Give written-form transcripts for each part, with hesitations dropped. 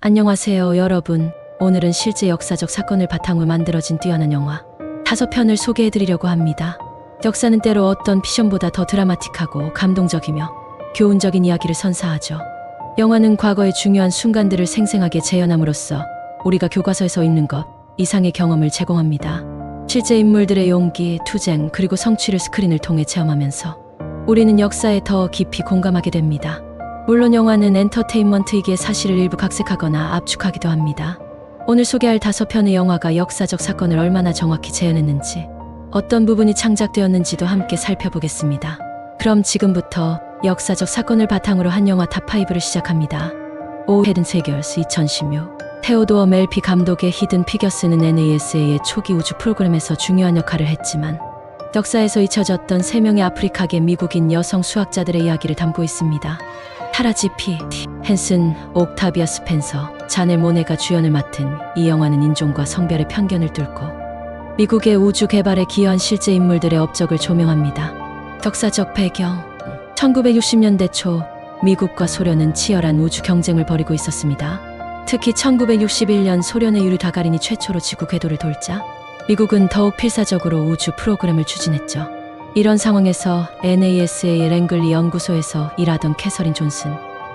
안녕하세요, 여러분. 오늘은 실제 역사적 사건을 바탕으로 만들어진 뛰어난 영화 5편을 소개해드리려고 합니다. 역사는 때로 어떤 피션보다 더 드라마틱하고 감동적이며 교훈적인 이야기를 선사하죠. 영화는 과거의 중요한 순간들을 생생하게 재현함으로써 우리가 교과서에서 읽는 것 이상의 경험을 제공합니다. 실제 인물들의 용기, 투쟁, 그리고 성취를 스크린을 통해 체험하면서 우리는 역사에 더 깊이 공감하게 됩니다. 물론 영화는 엔터테인먼트이기에 사실을 일부 각색하거나 압축하기도 합니다. 오늘 소개할 5편의 영화가 역사적 사건을 얼마나 정확히 재현했는지, 어떤 부분이 창작되었는지도 함께 살펴보겠습니다. 그럼 지금부터 역사적 사건을 바탕으로 한 영화 탑5를 시작합니다. 헤든 세결스 2016. 테오도어 멜피 감독의 히든 피겨스는 NASA의 초기 우주 프로그램에서 중요한 역할을 했지만 역사에서 잊혀졌던 3명의 아프리카계 미국인 여성 수학자들의 이야기를 담고 있습니다. 타라지 P. 헨슨, 옥타비아 스펜서, 자넬 모네가 주연을 맡은 이 영화는 인종과 성별의 편견을 뚫고 미국의 우주 개발에 기여한 실제 인물들의 업적을 조명합니다. 역사적 배경. 1960년대 초 미국과 소련은 치열한 우주 경쟁을 벌이고 있었습니다. 특히 1961년 소련의 유리 가가린이 최초로 지구 궤도를 돌자 미국은 더욱 필사적으로 우주 프로그램을 추진했죠. 이런 상황에서 NASA의 랭글리 연구소에서 일하던 캐서린 존슨,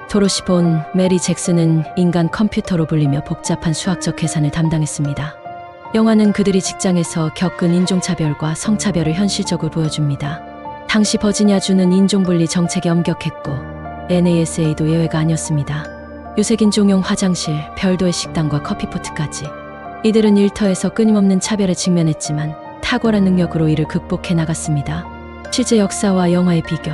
도로시 본 메리 잭슨은 인간 컴퓨터로 불리며 복잡한 수학적 계산을 담당했습니다. 영화는 그들이 직장에서 겪은 인종차별과 성차별을 현실적으로 보여줍니다. 당시 버지니아주는 인종분리 정책에 엄격했고 NASA도 예외가 아니었습니다. 유색인종용 화장실, 별도의 식당과 커피포트까지 이들은 일터에서 끊임없는 차별에 직면했지만 탁월한 능력으로 이를 극복해 나갔습니다. 실제 역사와 영화의 비교.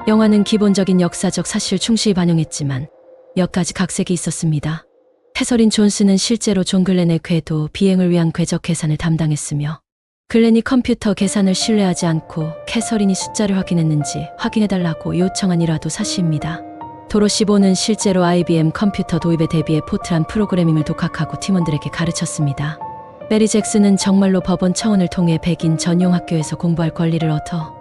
영화는 기본적인 역사적 사실을 충실히 반영했지만 몇 가지 각색이 있었습니다. 캐서린 존슨은 실제로 존 글렌의 궤도 비행을 위한 궤적 계산을 담당했으며 글렌이 컴퓨터 계산을 신뢰하지 않고 캐서린이 숫자를 확인했는지 확인해달라고 요청한 일화도 사실입니다. 도로시 본은 실제로 IBM 컴퓨터 도입에 대비해 포트란 프로그래밍을 독학하고 팀원들에게 가르쳤습니다. 메리 잭슨은 정말로 법원 청원을 통해 백인 전용 학교에서 공부할 권리를 얻어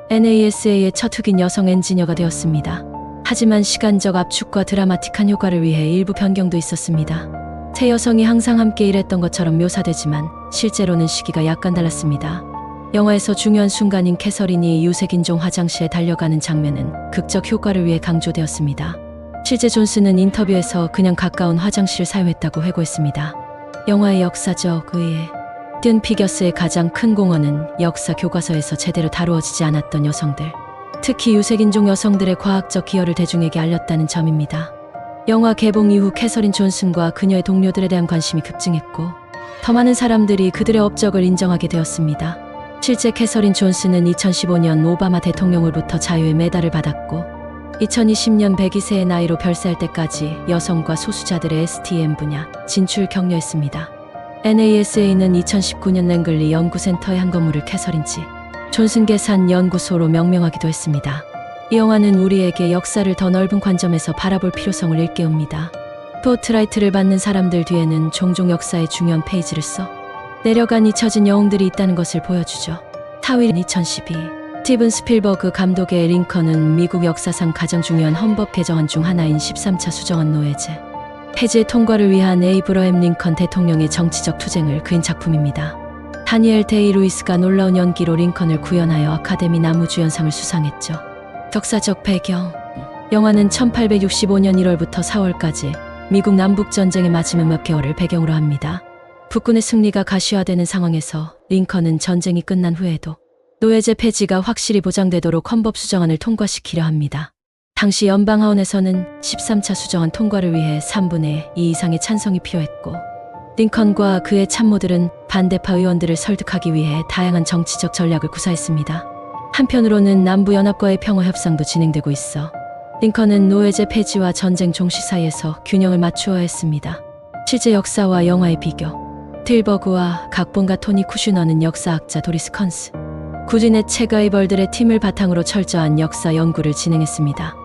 NASA의 첫 흑인 여성 엔지니어가 되었습니다. 하지만 시간적 압축과 드라마틱한 효과를 위해 일부 변경도 있었습니다. 세 여성이 항상 함께 일했던 것처럼 묘사되지만 실제로는 시기가 약간 달랐습니다. 영화에서 중요한 순간인 캐서린이 유색인종 화장실에 달려가는 장면은 극적 효과를 위해 강조되었습니다. 실제 존슨은 인터뷰에서 그냥 가까운 화장실을 사용했다고 회고했습니다. 영화의 역사적 의의. 든 피겨스의 가장 큰 공헌은 역사 교과서에서 제대로 다루어지지 않았던 여성들, 특히 유색인종 여성들의 과학적 기여를 대중에게 알렸다는 점입니다. 영화 개봉 이후 캐서린 존슨과 그녀의 동료들에 대한 관심이 급증했고 더 많은 사람들이 그들의 업적을 인정하게 되었습니다. 실제 캐서린 존슨은 2015년 오바마 대통령으로부터 자유의 메달을 받았고 2020년 102세의 나이로 별세할 때까지 여성과 소수자들의 STEM 분야 진출을 격려했습니다. NASA는 2019년 랭글리 연구센터의 한 건물을 캐서린지 존슨 계산 연구소로 명명하기도 했습니다. 이 영화는 우리에게 역사를 더 넓은 관점에서 바라볼 필요성을 일깨웁니다. 스포트라이트를 받는 사람들 뒤에는 종종 역사의 중요한 페이지를 써 내려간 잊혀진 영웅들이 있다는 것을 보여주죠. 타윌 2012. 스티븐 스필버그 감독의 링컨은 미국 역사상 가장 중요한 헌법 개정안 중 하나인 13차 수정안 노예제 폐지의 통과를 위한 에이브러햄 링컨 대통령의 정치적 투쟁을 그린 작품입니다. 다니엘 데이 루이스가 놀라운 연기로 링컨을 구현하여 아카데미 나무주연상을 수상했죠. 역사적 배경. 영화는 1865년 1월부터 4월까지 미국 남북전쟁의 마지막 몇 개월을 배경으로 합니다. 북군의 승리가 가시화되는 상황에서 링컨은 전쟁이 끝난 후에도 노예제 폐지가 확실히 보장되도록 헌법 수정안을 통과시키려 합니다. 당시 연방하원에서는 13차 수정안 통과를 위해 3분의 2 이상의 찬성이 필요했고 링컨과 그의 참모들은 반대파 의원들을 설득하기 위해 다양한 정치적 전략을 구사했습니다. 한편으로는 남부연합과의 평화협상도 진행되고 있어 링컨은 노예제 폐지와 전쟁 종시 사이에서 균형을 맞추어야 했습니다. 실제 역사와 영화의 비교. 틸버그와 각본가 토니 쿠슈너는 역사학자 도리스 컨스, 구진의 체가이벌들의 팀을 바탕으로 철저한 역사 연구를 진행했습니다.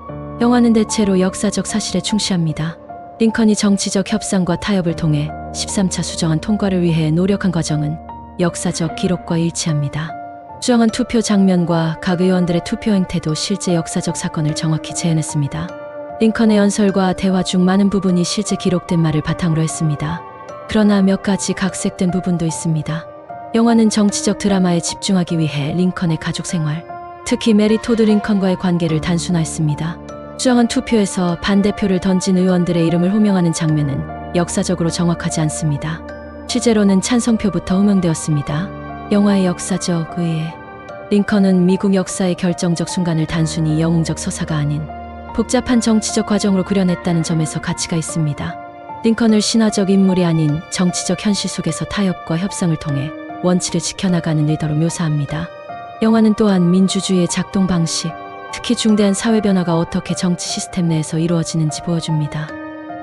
영화는 대체로 역사적 사실에 충실합니다. 링컨이 정치적 협상과 타협을 통해 13차 수정안 통과를 위해 노력한 과정은 역사적 기록과 일치합니다. 수정안 투표 장면과 각 의원들의 투표 행태도 실제 역사적 사건을 정확히 재현했습니다. 링컨의 연설과 대화 중 많은 부분이 실제 기록된 말을 바탕으로 했습니다. 그러나 몇 가지 각색된 부분도 있습니다. 영화는 정치적 드라마에 집중하기 위해 링컨의 가족 생활, 특히 메리 토드 링컨과의 관계를 단순화했습니다. 수정한 투표에서 반대표를 던진 의원들의 이름을 호명하는 장면은 역사적으로 정확하지 않습니다. 실제로는 찬성표부터 호명되었습니다. 영화의 역사적 의해, 링컨은 미국 역사의 결정적 순간을 단순히 영웅적 서사가 아닌 복잡한 정치적 과정으로 그려냈다는 점에서 가치가 있습니다. 링컨을 신화적 인물이 아닌 정치적 현실 속에서 타협과 협상을 통해 원칙을 지켜나가는 리더로 묘사합니다. 영화는 또한 민주주의의 작동 방식, 특히 중대한 사회 변화가 어떻게 정치 시스템 내에서 이루어지는지 보여줍니다.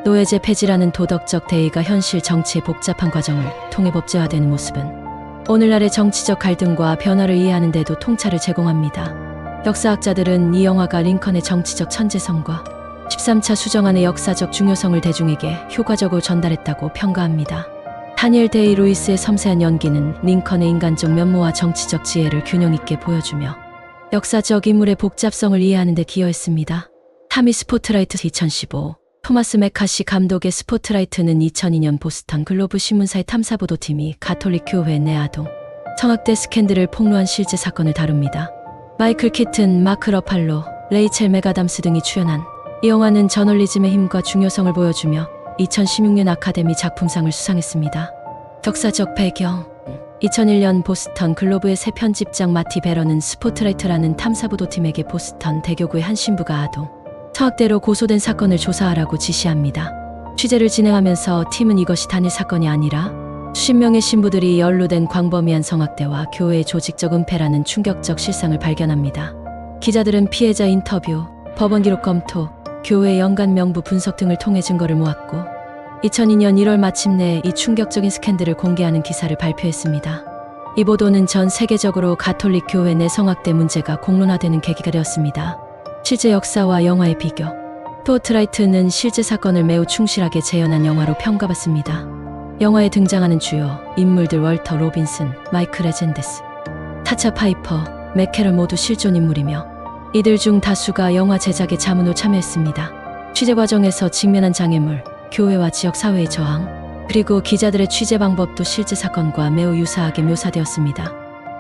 노예제 폐지라는 도덕적 대의가 현실 정치의 복잡한 과정을 통해 법제화되는 모습은 오늘날의 정치적 갈등과 변화를 이해하는 데도 통찰을 제공합니다. 역사학자들은 이 영화가 링컨의 정치적 천재성과 13차 수정안의 역사적 중요성을 대중에게 효과적으로 전달했다고 평가합니다. 다니엘 데이 루이스의 섬세한 연기는 링컨의 인간적 면모와 정치적 지혜를 균형 있게 보여주며 역사적 인물의 복잡성을 이해하는 데 기여했습니다. 타미 스포트라이트 2015. 토마스 메카시 감독의 스포트라이트는 2002년 보스턴 글로브 신문사의 탐사보도팀이 가톨릭 교회 내 아동 성학대 스캔들을 폭로한 실제 사건을 다룹니다. 마이클 키튼, 마크 러팔로, 레이첼 맥아담스 등이 출연한 이 영화는 저널리즘의 힘과 중요성을 보여주며 2016년 아카데미 작품상을 수상했습니다. 역사적 배경, 2001년 보스턴 글로브의 새 편집장 마티 베러는 스포트라이트라는 탐사보도팀에게 보스턴 대교구의 한 신부가 아동 성학대로 고소된 사건을 조사하라고 지시합니다. 취재를 진행하면서 팀은 이것이 단일 사건이 아니라 수십 명의 신부들이 연루된 광범위한 성학대와 교회의 조직적 은폐라는 충격적 실상을 발견합니다. 기자들은 피해자 인터뷰, 법원 기록 검토, 교회 연간 명부 분석 등을 통해 증거를 모았고 2002년 1월 마침내 이 충격적인 스캔들을 공개하는 기사를 발표했습니다. 이 보도는 전 세계적으로 가톨릭 교회 내 성학대 문제가 공론화되는 계기가 되었습니다. 실제 역사와 영화의 비교. 스포트라이트는 실제 사건을 매우 충실하게 재현한 영화로 평가받습니다. 영화에 등장하는 주요 인물들 월터 로빈슨, 마이클 레젠데스, 타차 파이퍼, 맥캐럴 모두 실존 인물이며 이들 중 다수가 영화 제작에 자문으로 참여했습니다. 취재 과정에서 직면한 장애물, 교회와 지역 사회의 저항, 그리고 기자들의 취재 방법도 실제 사건과 매우 유사하게 묘사되었습니다.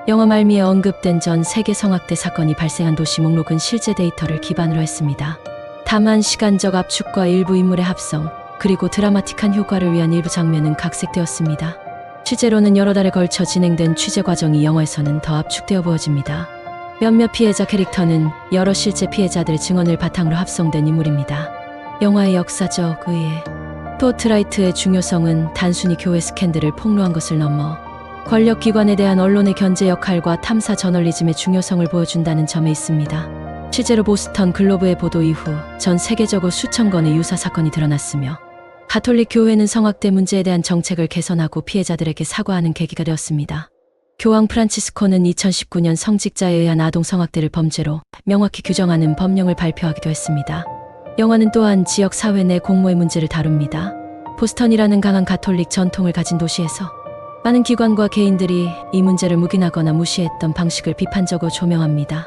영화 말미에 언급된 전 세계 성학대 사건이 발생한 도시 목록은 실제 데이터를 기반으로 했습니다. 다만 시간적 압축과 일부 인물의 합성, 그리고 드라마틱한 효과를 위한 일부 장면은 각색되었습니다. 실제로는 여러 달에 걸쳐 진행된 취재 과정이 영화에서는 더 압축되어 보여집니다. 몇몇 피해자 캐릭터는 여러 실제 피해자들의 증언을 바탕으로 합성된 인물입니다. 영화의 역사적 의해. 스포트라이트의 중요성은 단순히 교회 스캔들을 폭로한 것을 넘어 권력기관에 대한 언론의 견제 역할과 탐사 저널리즘의 중요성을 보여준다는 점에 있습니다. 실제로 보스턴 글로브의 보도 이후 전 세계적으로 수천 건의 유사 사건이 드러났으며 가톨릭 교회는 성학대 문제에 대한 정책을 개선하고 피해자들에게 사과하는 계기가 되었습니다. 교황 프란치스코는 2019년 성직자에 의한 아동 성학대를 범죄로 명확히 규정하는 법령을 발표하기도 했습니다. 영화는 또한 지역 사회 내 공모의 문제를 다룹니다. 보스턴이라는 강한 가톨릭 전통을 가진 도시에서 많은 기관과 개인들이 이 문제를 묵인하거나 무시했던 방식을 비판적으로 조명합니다.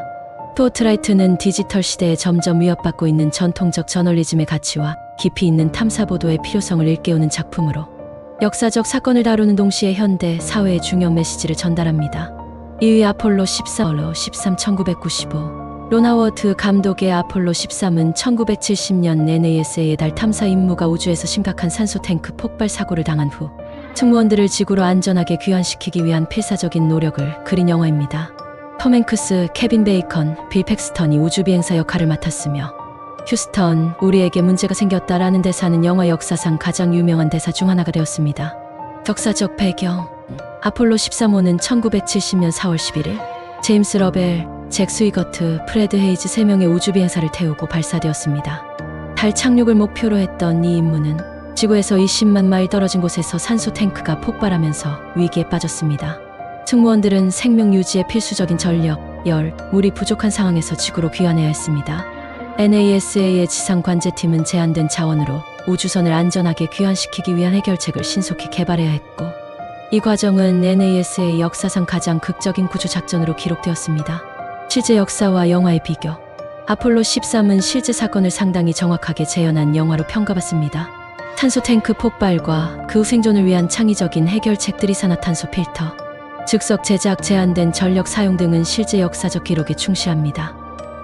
스포트라이트는 디지털 시대에 점점 위협받고 있는 전통적 저널리즘의 가치와 깊이 있는 탐사보도의 필요성을 일깨우는 작품으로 역사적 사건을 다루는 동시에 현대 사회의 중요한 메시지를 전달합니다. 2위 아폴로 14, 13 1995. 론 하워드 감독의 아폴로 13은 1970년 NASA의 달 탐사 임무가 우주에서 심각한 산소 탱크 폭발 사고를 당한 후 승무원들을 지구로 안전하게 귀환시키기 위한 필사적인 노력을 그린 영화입니다. 톰 행크스, 케빈 베이컨, 빌 팩스턴이 우주비행사 역할을 맡았으며 휴스턴, 우리에게 문제가 생겼다라는 대사는 영화 역사상 가장 유명한 대사 중 하나가 되었습니다. 역사적 배경. 아폴로 13호는 1970년 4월 11일 제임스 러벨, 잭 스위거트, 프레드 헤이즈 3명의 우주비행사를 태우고 발사되었습니다. 달 착륙을 목표로 했던 이 임무는 지구에서 20만 마일 떨어진 곳에서 산소 탱크가 폭발하면서 위기에 빠졌습니다. 승무원들은 생명 유지에 필수적인 전력, 열, 물이 부족한 상황에서 지구로 귀환해야 했습니다. NASA의 지상 관제팀은 제한된 자원으로 우주선을 안전하게 귀환시키기 위한 해결책을 신속히 개발해야 했고 이 과정은 NASA의 역사상 가장 극적인 구조 작전으로 기록되었습니다. 실제 역사와 영화의 비교. 아폴로 13은 실제 사건을 상당히 정확하게 재현한 영화로 평가받습니다. 탄소 탱크 폭발과 그 후 생존을 위한 창의적인 해결책들이 산화탄소 필터, 즉석 제작, 제한된 전력 사용 등은 실제 역사적 기록에 충실합니다.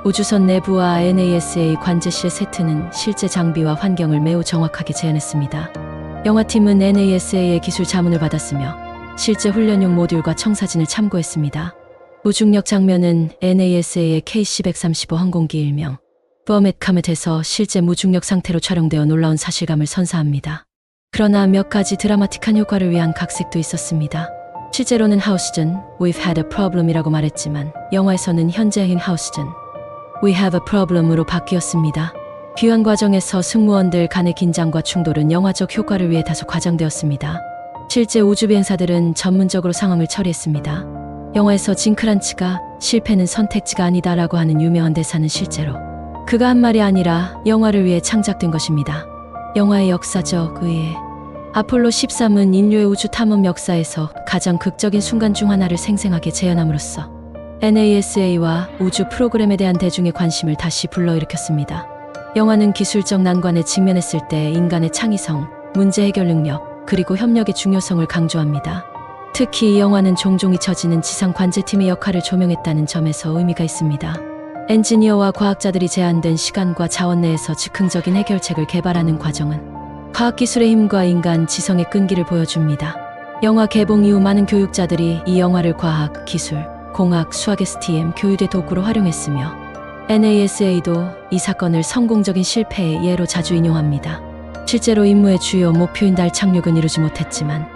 우주선 내부와 NASA 관제실 세트는 실제 장비와 환경을 매우 정확하게 재현했습니다. 영화팀은 NASA의 기술 자문을 받았으며 실제 훈련용 모듈과 청사진을 참고했습니다. 무중력 장면은 NASA의 KC-135 항공기 일명 버멧 카멧에서 실제 무중력 상태로 촬영되어 놀라운 사실감을 선사합니다. 그러나 몇 가지 드라마틱한 효과를 위한 각색도 있었습니다. 실제로는 하우스전, We've had a problem이라고 말했지만 영화에서는 현재인 하우스전, We have a problem으로 바뀌었습니다. 귀환 과정에서 승무원들 간의 긴장과 충돌은 영화적 효과를 위해 다소 과장되었습니다. 실제 우주 비행사들은 전문적으로 상황을 처리했습니다. 영화에서 진 크란치가 실패는 선택지가 아니다라고 하는 유명한 대사는 실제로 그가 한 말이 아니라 영화를 위해 창작된 것입니다. 영화의 역사적 의의. 아폴로 13은 인류의 우주 탐험 역사에서 가장 극적인 순간 중 하나를 생생하게 재현함으로써 NASA와 우주 프로그램에 대한 대중의 관심을 다시 불러일으켰습니다. 영화는 기술적 난관에 직면했을 때 인간의 창의성, 문제 해결 능력, 그리고 협력의 중요성을 강조합니다. 특히 이 영화는 종종 잊혀지는 지상 관제팀의 역할을 조명했다는 점에서 의미가 있습니다. 엔지니어와 과학자들이 제한된 시간과 자원 내에서 즉흥적인 해결책을 개발하는 과정은 과학기술의 힘과 인간 지성의 끈기를 보여줍니다. 영화 개봉 이후 많은 교육자들이 이 영화를 과학, 기술, 공학, 수학의 STEM 교육의 도구로 활용했으며 NASA도 이 사건을 성공적인 실패의 예로 자주 인용합니다. 실제로 임무의 주요 목표인 달 착륙은 이루지 못했지만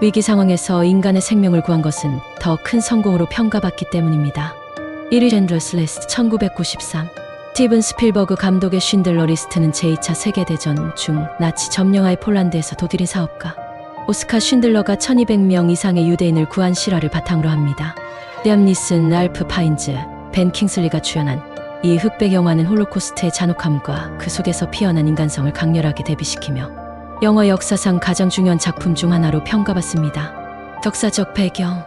위기 상황에서 인간의 생명을 구한 것은 더 큰 성공으로 평가받기 때문입니다. 1위 젠더스 리스트 1993. 스티븐 스필버그 감독의 쉰들러 리스트는 제2차 세계대전 중 나치 점령하에 폴란드에서 도디린 사업가 오스카 쉰들러가 1200명 이상의 유대인을 구한 실화를 바탕으로 합니다. 리암 니슨, 랄프 파인즈, 벤 킹슬리가 출연한 이 흑백 영화는 홀로코스트의 잔혹함과 그 속에서 피어난 인간성을 강렬하게 대비시키며 영화 역사상 가장 중요한 작품 중 하나로 평가받습니다. 역사적 배경.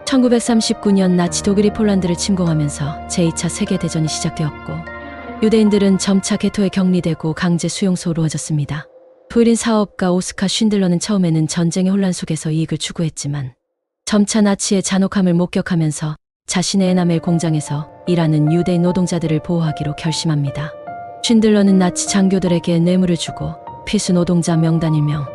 1939년 나치 독일이 폴란드를 침공하면서 제2차 세계대전이 시작되었고 유대인들은 점차 개토에 격리되고 강제 수용소로 오졌습니다. 도일인 사업가 오스카 쉰들러는 처음에는 전쟁의 혼란 속에서 이익을 추구했지만 점차 나치의 잔혹함을 목격하면서 자신의 에나멜 공장에서 일하는 유대인 노동자들을 보호하기로 결심합니다. 쉰들러는 나치 장교들에게 뇌물을 주고 필수 노동자 명단 일명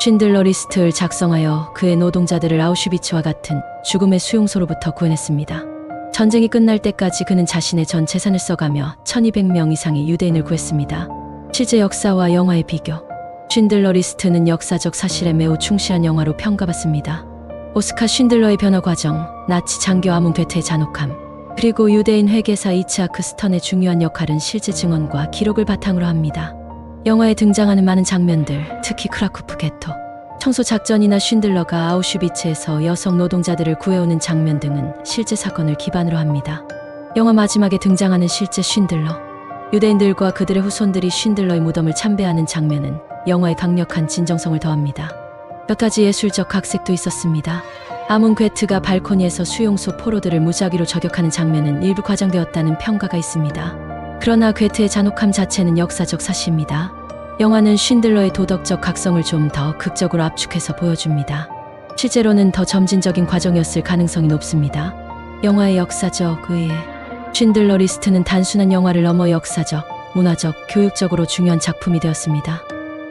쉰들러 리스트를 작성하여 그의 노동자들을 아우슈비츠와 같은 죽음의 수용소로부터 구해냈습니다. 전쟁이 끝날 때까지 그는 자신의 전 재산을 써가며 1200명 이상의 유대인을 구했습니다. 실제 역사와 영화의 비교. 쉰들러 리스트는 역사적 사실에 매우 충실한 영화로 평가받습니다. 오스카 쉰들러의 변화 과정, 나치 장교 아문 괴테의 잔혹함, 그리고 유대인 회계사 이츠하크 스턴의 중요한 역할은 실제 증언과 기록을 바탕으로 합니다. 영화에 등장하는 많은 장면들, 특히 크라쿠프 게토, 청소 작전이나 쉰들러가 아우슈비츠에서 여성 노동자들을 구해오는 장면 등은 실제 사건을 기반으로 합니다. 영화 마지막에 등장하는 실제 쉰들러, 유대인들과 그들의 후손들이 쉰들러의 무덤을 참배하는 장면은 영화의 강력한 진정성을 더합니다. 몇 가지 예술적 각색도 있었습니다. 아문 괴트가 발코니에서 수용소 포로들을 무작위로 저격하는 장면은 일부 과장되었다는 평가가 있습니다. 그러나 괴트의 잔혹함 자체는 역사적 사실입니다. 영화는 쉰들러의 도덕적 각성을 좀 더 극적으로 압축해서 보여줍니다. 실제로는 더 점진적인 과정이었을 가능성이 높습니다. 영화의 역사적 의의. 쉰들러 리스트는 단순한 영화를 넘어 역사적, 문화적, 교육적으로 중요한 작품이 되었습니다.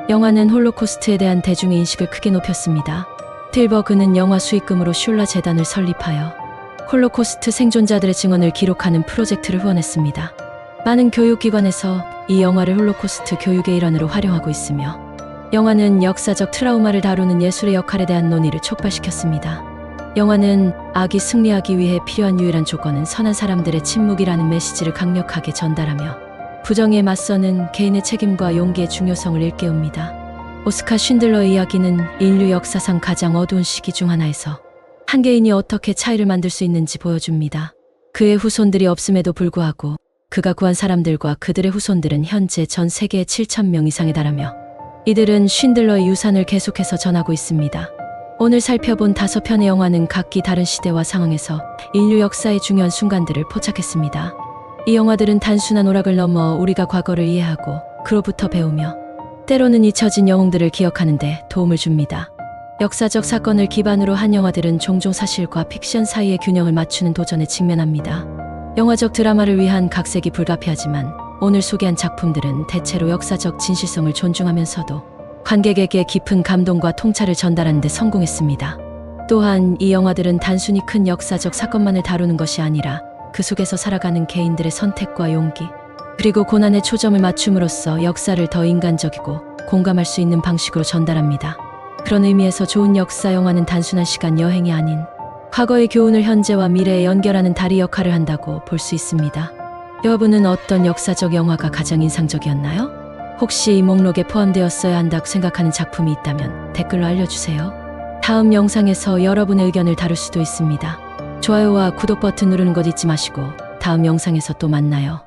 영화는 홀로코스트에 대한 대중의 인식을 크게 높였습니다. 틸버그는 영화 수익금으로 슐라 재단을 설립하여 홀로코스트 생존자들의 증언을 기록하는 프로젝트를 후원했습니다. 많은 교육기관에서 이 영화를 홀로코스트 교육의 일환으로 활용하고 있으며 영화는 역사적 트라우마를 다루는 예술의 역할에 대한 논의를 촉발시켰습니다. 영화는 악이 승리하기 위해 필요한 유일한 조건은 선한 사람들의 침묵이라는 메시지를 강력하게 전달하며 부정에 맞서는 개인의 책임과 용기의 중요성을 일깨웁니다. 오스카 쉰들러의 이야기는 인류 역사상 가장 어두운 시기 중 하나에서 한 개인이 어떻게 차이를 만들 수 있는지 보여줍니다. 그의 후손들이 없음에도 불구하고 그가 구한 사람들과 그들의 후손들은 현재 전 세계에 7,000명 이상에 달하며 이들은 쉰들러의 유산을 계속해서 전하고 있습니다. 오늘 살펴본 5편의 영화는 각기 다른 시대와 상황에서 인류 역사의 중요한 순간들을 포착했습니다. 이 영화들은 단순한 오락을 넘어 우리가 과거를 이해하고 그로부터 배우며 때로는 잊혀진 영웅들을 기억하는데 도움을 줍니다. 역사적 사건을 기반으로 한 영화들은 종종 사실과 픽션 사이의 균형을 맞추는 도전에 직면합니다. 영화적 드라마를 위한 각색이 불가피하지만 오늘 소개한 작품들은 대체로 역사적 진실성을 존중하면서도 관객에게 깊은 감동과 통찰을 전달하는 데 성공했습니다. 또한 이 영화들은 단순히 큰 역사적 사건만을 다루는 것이 아니라 그 속에서 살아가는 개인들의 선택과 용기, 그리고 고난에 초점을 맞춤으로써 역사를 더 인간적이고 공감할 수 있는 방식으로 전달합니다. 그런 의미에서 좋은 역사 영화는 단순한 시간 여행이 아닌 과거의 교훈을 현재와 미래에 연결하는 다리 역할을 한다고 볼 수 있습니다. 여러분은 어떤 역사적 영화가 가장 인상적이었나요? 혹시 이 목록에 포함되었어야 한다고 생각하는 작품이 있다면 댓글로 알려주세요. 다음 영상에서 여러분의 의견을 다룰 수도 있습니다. 좋아요와 구독 버튼 누르는 것 잊지 마시고 다음 영상에서 또 만나요.